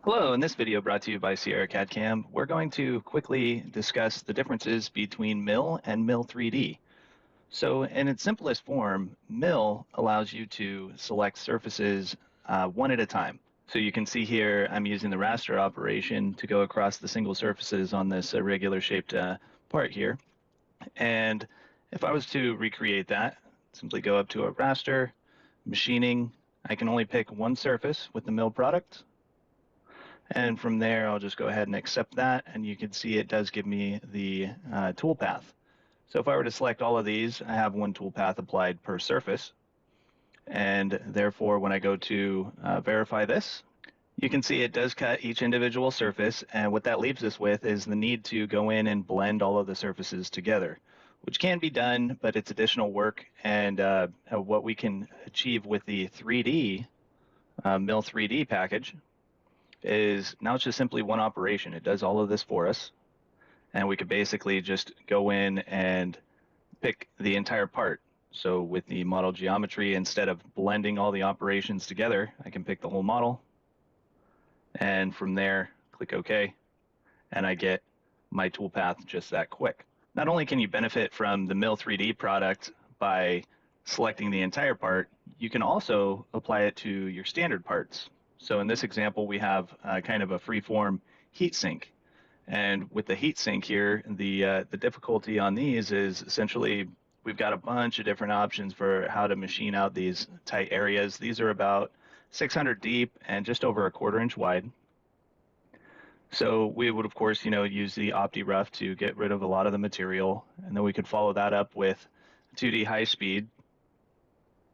Hello, in this video brought to you by Sierra CAD/CAM, we're going to quickly discuss the differences between Mill and Mill 3D. So in its simplest form, Mill allows you to select surfaces one at a time. So you can see here I'm using the raster operation to go across the single surfaces on this irregular shaped part here. And if I was to recreate that, simply go up to a raster, machining, I can only pick one surface with the Mill product. And from there, I'll just go ahead and accept that, and you can see it does give me the toolpath. So if I were to select all of these, I have one toolpath applied per surface, and therefore when I go to verify this, you can see it does cut each individual surface, and what that leaves us with is the need to go in and blend all of the surfaces together, which can be done, but it's additional work, and what we can achieve with the 3D, Mill 3D package, is now it's just simply one operation. It does all of this for us, and we could basically just go in and pick the entire part. So with the model geometry, instead of blending all the operations together, I can pick the whole model, and from there click OK, and I get my toolpath just that quick. Not only can you benefit from the Mill 3D product by selecting the entire part, you can also apply it to your standard parts. So in this example, we have kind of a free-form heat sink. And with the heat sink here, the difficulty on these is essentially we've got a bunch of different options for how to machine out these tight areas. These are about 600 deep and just over a 1/4 inch wide. So we would, of course, use the OptiRough to get rid of a lot of the material. And then we could follow that up with 2D high speed.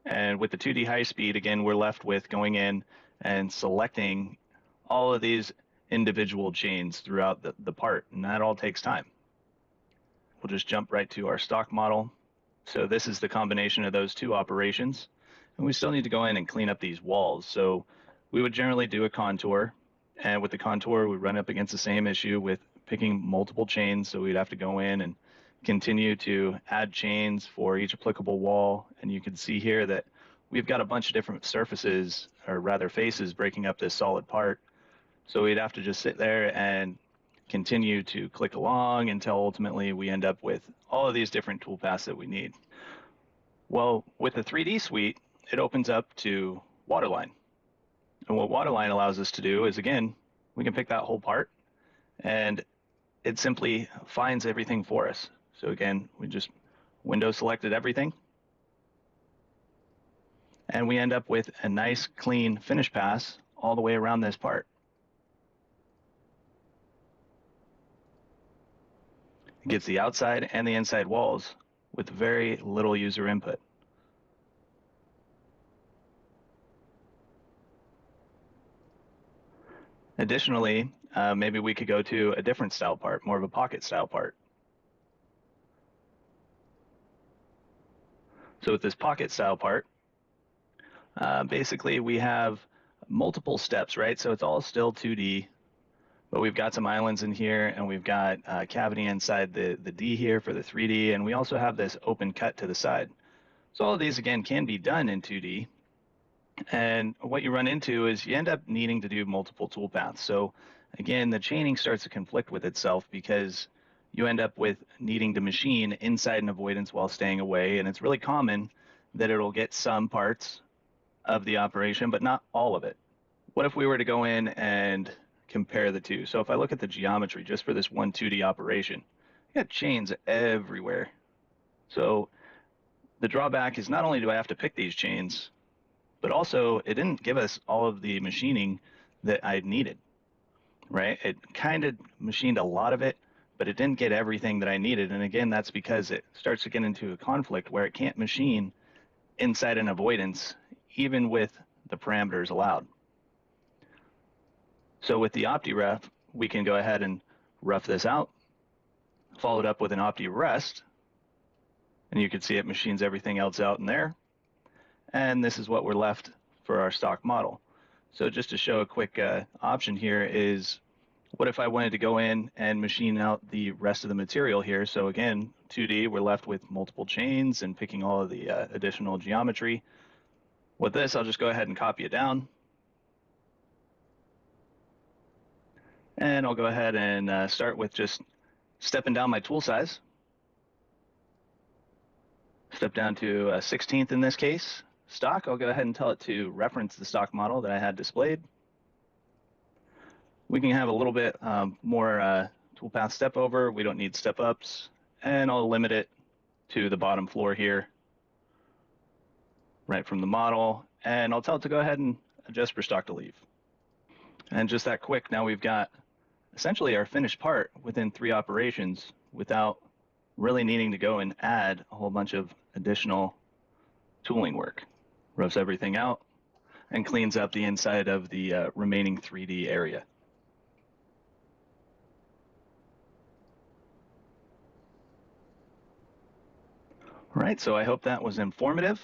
And with the 2D high speed, again, we're left with going in and selecting all of these individual chains throughout the part, and that all takes time. We'll just jump right to our stock model. So this is the combination of those two operations, and we still need to go in and clean up these walls. So we would generally do a contour, and with the contour we run up against the same issue with picking multiple chains, so we'd have to go in and continue to add chains for each applicable wall. And you can see here that we've got a bunch of different surfaces, or rather faces, breaking up this solid part. So we'd have to just sit there and continue to click along until ultimately we end up with all of these different toolpaths that we need. Well, with the 3D suite, it opens up to Waterline. And what Waterline allows us to do is, again, we can pick that whole part, and it simply finds everything for us. So again, we just window selected everything, and we end up with a nice clean finish pass all the way around this part. It gets the outside and the inside walls with very little user input. Additionally, maybe we could go to a different style part, more of a pocket style part. So with this pocket style part, basically we have multiple steps, right? So it's all still 2D, but we've got some islands in here, and we've got a cavity inside the D here for the 3D, and we also have this open cut to the side. So all of these, again, can be done in 2D. And what you run into is you end up needing to do multiple toolpaths. So again, the chaining starts to conflict with itself because you end up with needing to machine inside an avoidance while staying away. And it's really common that it'll get some parts of the operation, but not all of it. What if we were to go in and compare the two? So if I look at the geometry just for this one 2D operation, I got chains everywhere. So the drawback is not only do I have to pick these chains, but also it didn't give us all of the machining that I needed, right? It kind of machined a lot of it, but it didn't get everything that I needed. And again, that's because it starts to get into a conflict where it can't machine inside an avoidance, even with the parameters allowed. So with the OptiRough, we can go ahead and rough this out, followed up with an OptiRest, and you can see it machines everything else out in there. And this is what we're left for our stock model. So just to show a quick option here is, what if I wanted to go in and machine out the rest of the material here? So again, 2D, we're left with multiple chains and picking all of the additional geometry. With this, I'll just go ahead and copy it down. And I'll go ahead and start with just stepping down my tool size. Step down to a 16th in this case. Stock, I'll go ahead and tell it to reference the stock model that I had displayed. We can have a little bit more toolpath step over. We don't need step ups. And I'll limit it to the bottom floor here, right from the model. And I'll tell it to go ahead and adjust for stock to leave. And just that quick, now we've got essentially our finished part within 3 operations without really needing to go and add a whole bunch of additional tooling work. Roughs everything out and cleans up the inside of the remaining 3D area. All right, so I hope that was informative.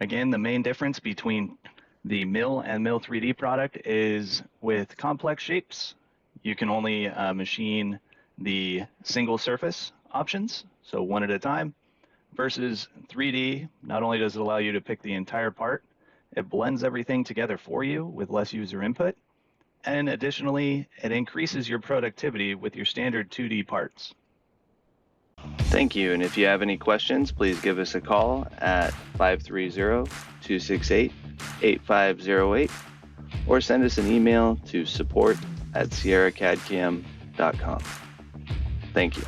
Again, the main difference between the Mill and Mill 3D product is with complex shapes, you can only machine the single surface options, so one at a time, versus 3D. Not only does it allow you to pick the entire part, it blends everything together for you with less user input, and additionally, it increases your productivity with your standard 2D parts. Thank you, and if you have any questions, please give us a call at 530-268-8508 or send us an email to support@sierracadcam.com. Thank you.